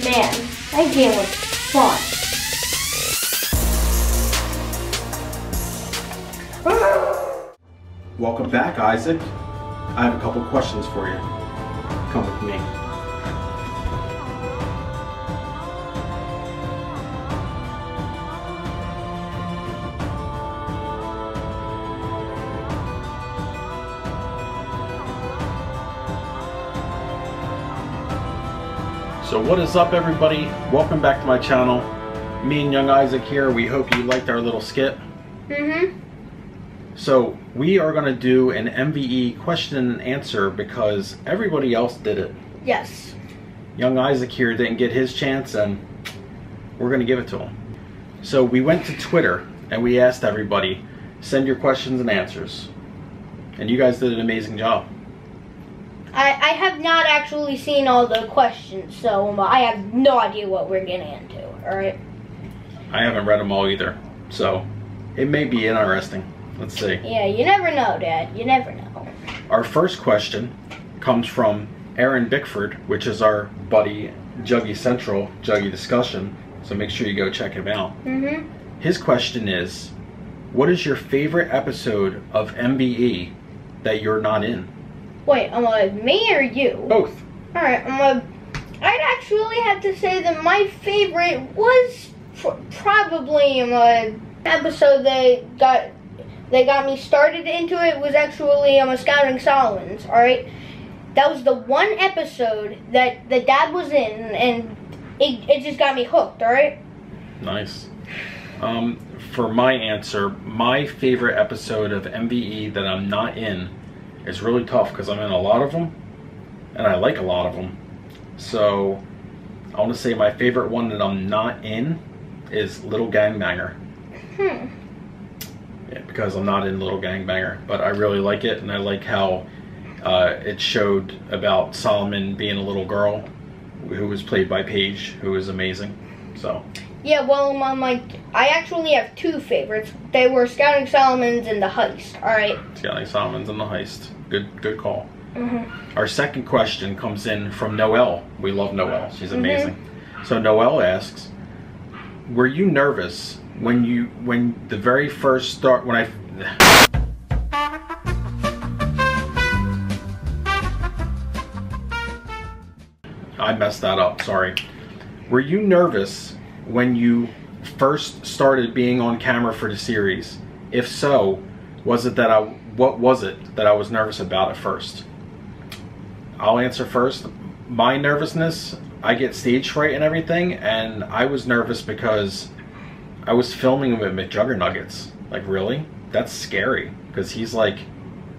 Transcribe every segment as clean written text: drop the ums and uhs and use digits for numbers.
Man, that game was fun. Welcome back, Isaac. I have a couple questions for you. Come with me. So what is up, everybody? Welcome back to my channel. Me and young Isaac here. We hope you liked our little skit. So we are going to do an MVE question and answer because everybody else did it. Yes. Young Isaac here didn't get his chance, and we're going to give it to him. So we went to Twitter and we asked everybody, send your questions and answers. And you guys did an amazing job. I have not actually seen all the questions, so I have no idea what we're getting into, alright? I haven't read them all either, so it may be interesting. Let's see. Yeah, you never know, Dad. You never know. Our first question comes from Aaron Bickford, which is our buddy Juggy Central, Juggy Discussion, so make sure you go check him out. His question is, what is your favorite episode of MVE that you're not in? Wait, me or you? Both. Alright, I'd actually have to say that my favorite was probably episode they got me started into it was actually Scouting Solomons, alright? That was the one episode that the Dad was in, and it just got me hooked, alright? Nice. For my answer, my favorite episode of MVE that I'm not in is really tough because I'm in a lot of them, and I like a lot of them. So I want to say my favorite one that I'm not in is Little Gangbanger. Yeah, because I'm not in Little Gangbanger, but I really like it, and I like how it showed about Solomon being a little girl who was played by Paige, who was amazing. So yeah, well, I actually have two favorites. They were Scouting Solomons and The Heist, alright? Scouting Solomons and The Heist. Good call. Our second question comes in from Noelle. We love Noelle. She's amazing. So Noelle asks, were you nervous when the very first start, when I messed that up, sorry. Were you nervous when you first started being on camera for the series? If so, what was it that I was nervous about at first? I'll answer first. My nervousness, I get stage fright and everything, and I was nervous because I was filming with McJuggernuggets. Like, really? That's scary, because he's like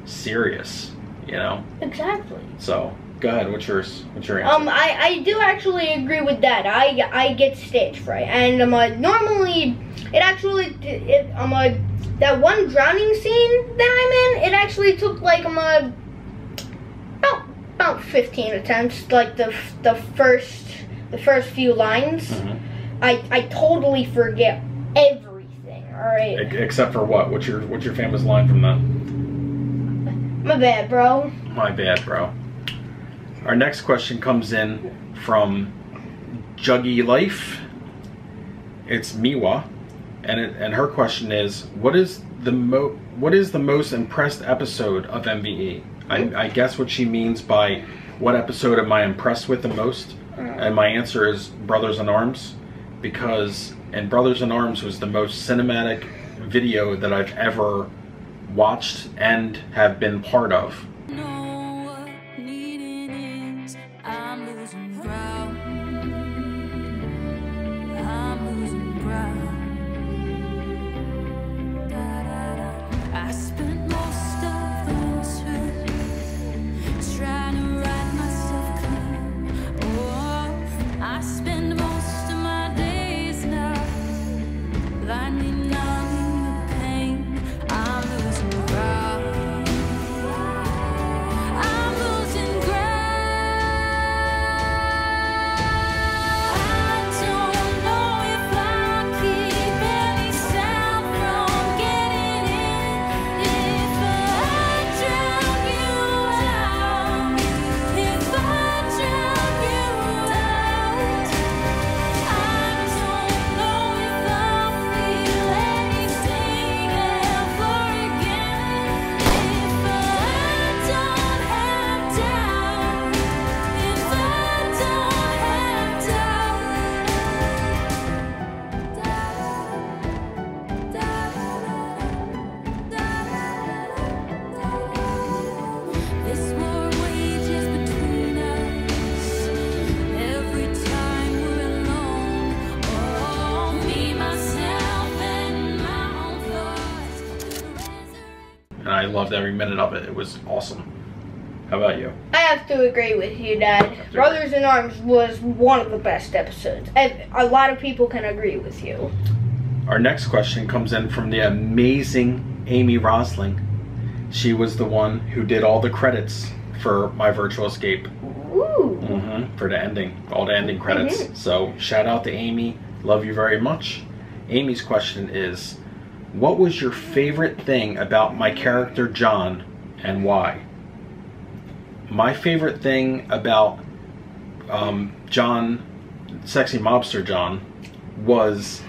serious, you know? Exactly. So go ahead, what's your answer? I do actually agree with that. I get stage fright, and normally that one drowning scene that I'm in, it actually took like about 15 attempts, like the first few lines. I totally forget everything. All right. Except for what? What's your famous line from that? My bad, bro. My bad, bro. Our next question comes in from Juggy Life. It's Miwa, and her question is, what is the most impressed episode of MVE? I guess what she means by what episode am I impressed with the most, and my answer is Brothers in Arms, because Brothers in Arms was the most cinematic video that I've ever watched and have been part of. loved every minute of it. It was awesome. How about you? I have to agree with you, Dad. Brothers in Arms was one of the best episodes. And a lot of people can agree with you. Our next question comes in from the amazing Amy Rosling. She was the one who did all the credits for My Virtual Escape. Ooh. For the ending, all the ending credits. So shout out to Amy. Love you very much. Amy's question is, what was your favorite thing about my character John and why? My favorite thing about John, Sexy Mobster John, was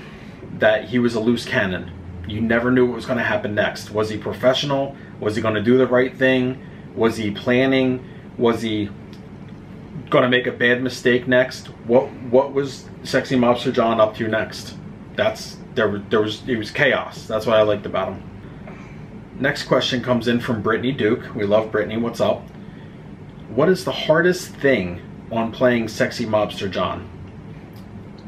that he was a loose cannon. You never knew what was going to happen next. Was he professional? Was he going to do the right thing? Was he planning? Was he going to make a bad mistake next? What was Sexy Mobster John up to next? It was chaos. That's what I liked about him. Next question comes in from Brittany Duke. We love Brittany. What's up? What is the hardest thing on playing Sexy Mobster John?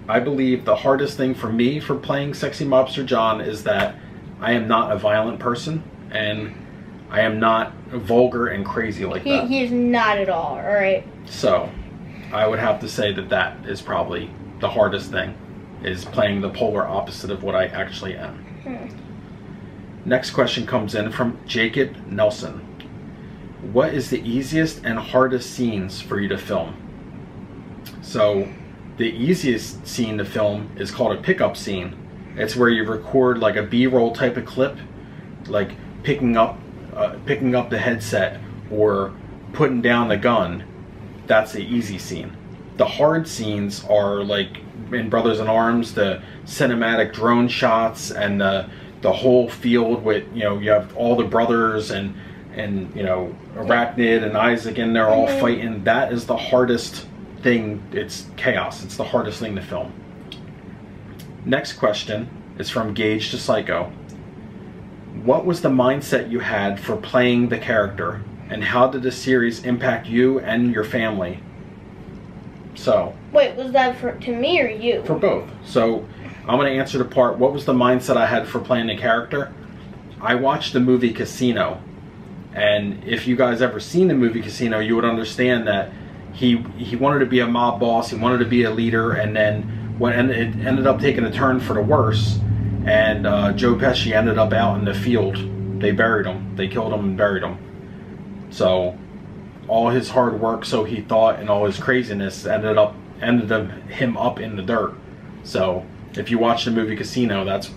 I believe the hardest thing for me for playing Sexy Mobster John is that I am not a violent person, and I am not vulgar and crazy like that. He is not at all, alright? So, I would have to say that that is probably the hardest thing, is playing the polar opposite of what I actually am. Next question comes in from Jacob Nelson. What is the easiest and hardest scenes for you to film? So, the easiest scene to film is called a pickup scene. It's where you record like a B-roll type of clip, like picking up the headset or putting down the gun. That's the easy scene. The hard scenes are like in Brothers in Arms, the cinematic drone shots and the whole field with, you know, you have all the brothers and you know, Arachnid and Isaac and they're all fighting. That is the hardest thing. It's chaos. It's the hardest thing to film. Next question is from Gage to Psycho. What was the mindset you had for playing the character, and how did the series impact you and your family? So, wait, was that to me or you? For both. So, I'm going to answer the part, what was the mindset I had for playing the character? I watched the movie Casino, and if you guys ever seen the movie Casino, you would understand that he wanted to be a mob boss, he wanted to be a leader, and then when it ended up taking a turn for the worse, and Joe Pesci ended up out in the field. They buried him. They killed him and buried him. So all his hard work, so he thought, and all his craziness ended him up in the dirt. So if you watch the movie Casino, that's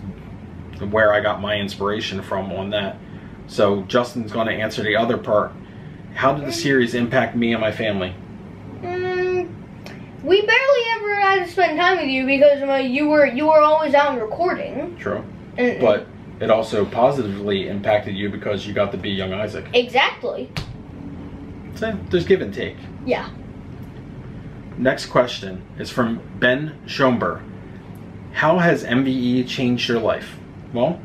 where I got my inspiration from on that. So Justin's going to answer the other part. How did the series impact me and my family? We barely ever had to spend time with you because you were always out and recording. True. But it also positively impacted you because you got to be young Isaac. Exactly. So there's give and take. Yeah. Next question is from Ben Schomburg. How has MVE changed your life? Well,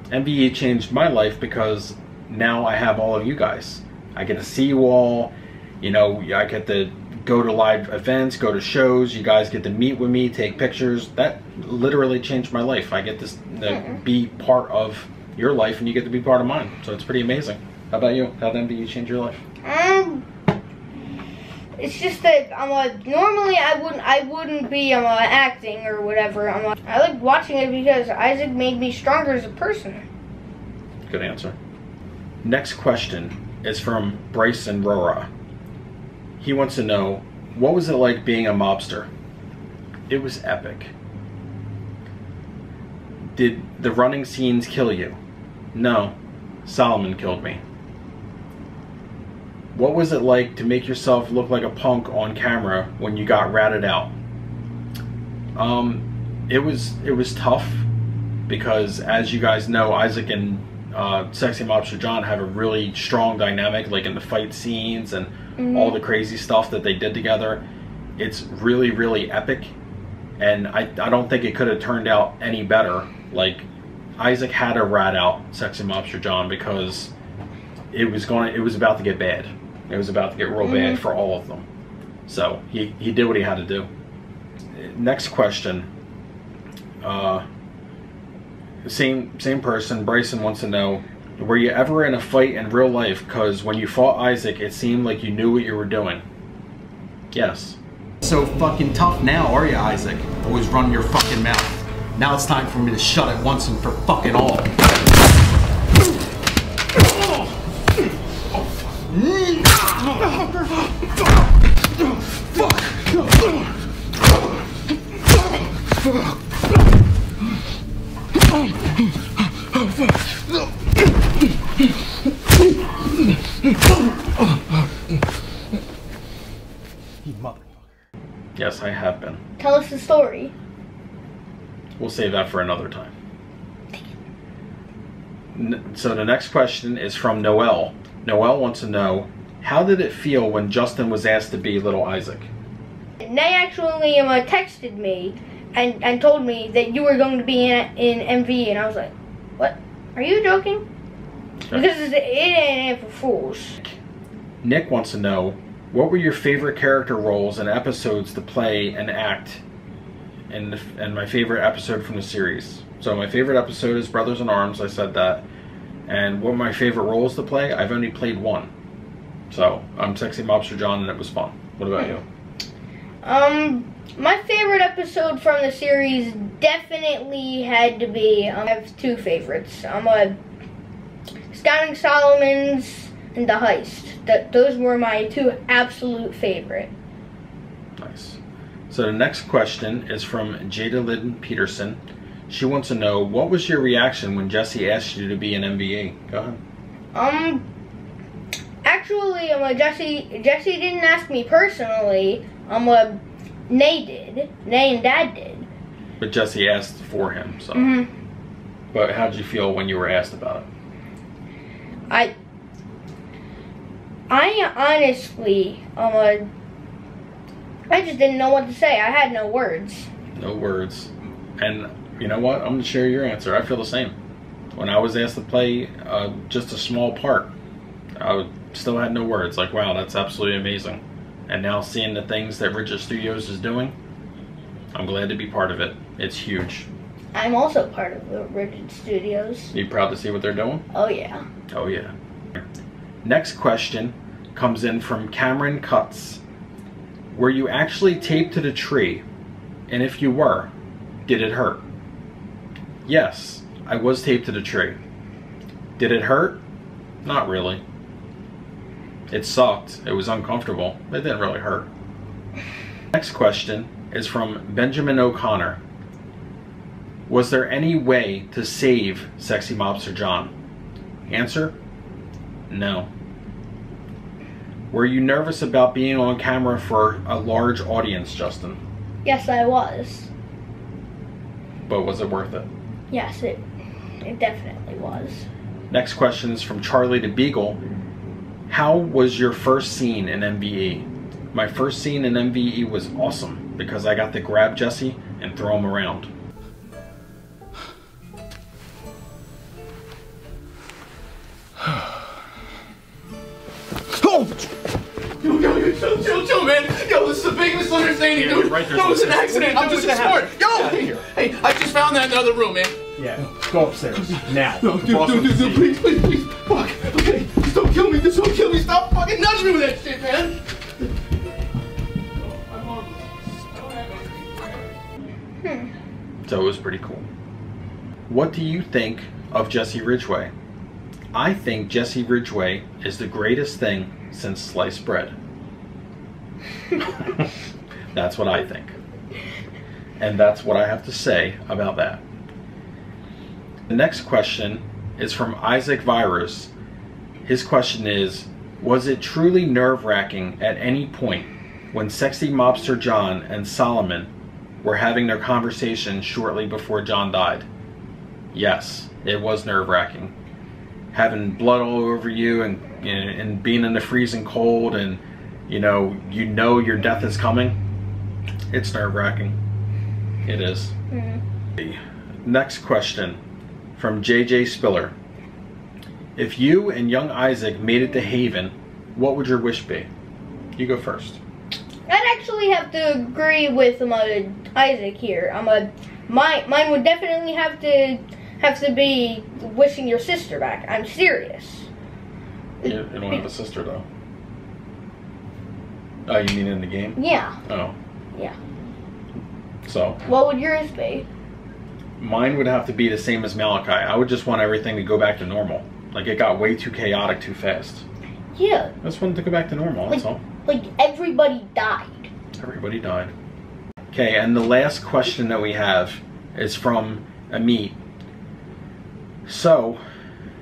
MVE changed my life because now I have all of you guys. I get to see you all. You know, I get to go to live events, go to shows. You guys get to meet with me, take pictures. That literally changed my life. I get to be part of your life, and you get to be part of mine. So it's pretty amazing. How about you? How did MVE change your life? It's just that normally I wouldn't be acting or whatever. I like watching it because Isaac made me stronger as a person. Good answer. Next question is from Bryson Rora. He wants to know, what was it like being a mobster? It was epic. Did the running scenes kill you? No, Solomon killed me. What was it like to make yourself look like a punk on camera when you got ratted out? It was tough because, as you guys know, Isaac and Sexy Mobster John have a really strong dynamic, like in the fight scenes and all the crazy stuff that they did together. It's really, really epic, and I don't think it could have turned out any better. Like, Isaac had to rat out Sexy Mobster John because it was about to get bad. It was about to get real bad for all of them. So he did what he had to do. Next question. Same person. Bryson wants to know, Were you ever in a fight in real life? Because when you fought Isaac, it seemed like you knew what you were doing. Yes. So fucking tough now, are you, Isaac? Always running your fucking mouth. Now it's time for me to shut it once and for fucking all. You motherfucker. Yes, I have been. Tell us the story. We'll save that for another time. So the next question is from Noelle. Noelle wants to know, how did it feel when Justin was asked to be little Isaac? They actually texted me and told me that you were going to be in MV, and I was like, what? Are you joking? Because it ain't for fools. Nick wants to know, what were your favorite character roles and episodes to play and act and my favorite episode from the series? So my favorite episode is Brothers in Arms, I said that. And what were my favorite roles to play? I've only played one. So I'm Sexy Mobster John, and it was fun. What about you? My favorite episode from the series definitely had to be, I have two favorites. Scouting Solomon's and The Heist. Those were my two absolute favorite. Nice. So the next question is from Jada Lynn Peterson. She wants to know, what was your reaction when Jesse asked you to be an MBE? Go ahead. Actually, Jesse didn't ask me personally. Nay did. Nay and Dad did. But Jesse asked for him, so. Mm-hmm. But how did you feel when you were asked about it? I honestly, I just didn't know what to say. I had no words. No words. And you know what? I'm going to share your answer. I feel the same. When I was asked to play just a small part, I still had no words. Like, wow, that's absolutely amazing. And now seeing the things that Rigid Studios is doing, I'm glad to be part of it. It's huge. I'm also part of the Rigid Studios. You proud to see what they're doing? Oh, yeah. Oh, yeah. Next question comes in from Cameron Cuts. Were you actually taped to the tree? And if you were, did it hurt? Yes, I was taped to the tree. Did it hurt? Not really. It sucked. It was uncomfortable. It didn't really hurt. Next question is from Benjamin O'Connor. Was there any way to save Sexy Mobster John? Answer: no. Were you nervous about being on camera for a large audience, Justin? Yes, I was. But was it worth it? Yes, it definitely was. Next question is from Charlie the Beagle. How was your first scene in MVE? My first scene in MVE was awesome because I got to grab Jesse and throw him around. Chill, man. Yo, this is a big misunderstanding, dude. Right, no, it's an accident. I'm just a sport. Yo, hey, I just found that in the other room, man. Yeah, go upstairs. Now. No, dude, please. Fuck. Okay, just don't kill me. Just don't kill me. Stop fucking nudging me with that shit, man. So it was pretty cool. What do you think of Jesse Ridgway? I think Jesse Ridgway is the greatest thing since sliced bread. That's what I think. And that's what I have to say about that. The next question is from Isaac Virus. His question is, was it truly nerve-wracking at any point when Sexy Mobster John and Solomon were having their conversation shortly before John died? Yes, it was nerve-wracking. Having blood all over you and being in the freezing cold and you know your death is coming. It's nerve-wracking. It is. Mm-hmm. Next question from JJ Spiller. If you and young Isaac made it to Haven, what would your wish be? You go first. I'd actually have to agree with Isaac here. Mine would definitely have have to be wishing your sister back. I'm serious. You don't have a sister, though. Oh, you mean in the game? Yeah. Oh. Yeah. So. What would yours be? Mine would have to be the same as Malachi. I would just want everything to go back to normal. Like, it got way too chaotic too fast. Yeah. I just wanted to go back to normal, that's all. Like, everybody died. Everybody died. Okay, and the last question that we have is from Amit. So,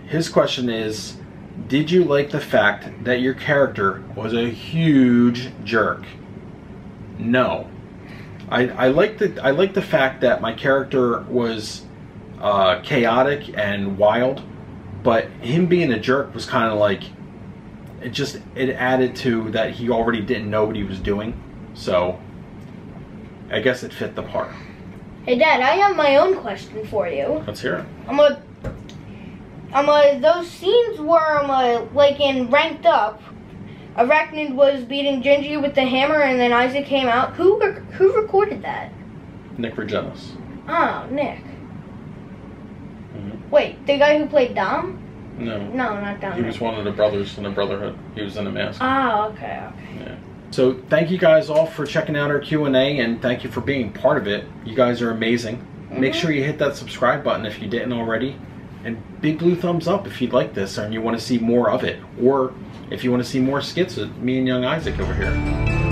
his question is, did you like the fact that your character was a huge jerk? No. I like the fact that my character was chaotic and wild, but him being a jerk was kind of like, it added to that he already didn't know what he was doing, so I guess it fit the part. Hey Dad, I have my own question for you. Let's hear it. Those scenes where like in Ranked Up, Arachnid was beating Gingy with the hammer and then Isaac came out. Who recorded that? Nick Regenis. Oh, Nick. Mm-hmm. Wait, the guy who played Dom? No. No, not Dom. He was one of the brothers in the Brotherhood. He was in a mask. Oh, okay. Yeah. So thank you guys all for checking out our Q&A, and thank you for being part of it. You guys are amazing. Mm-hmm. Make sure you hit that subscribe button if you didn't already. And big blue thumbs up if you like this and you want to see more of it. Or if you want to see more skits with me and young Isaac over here.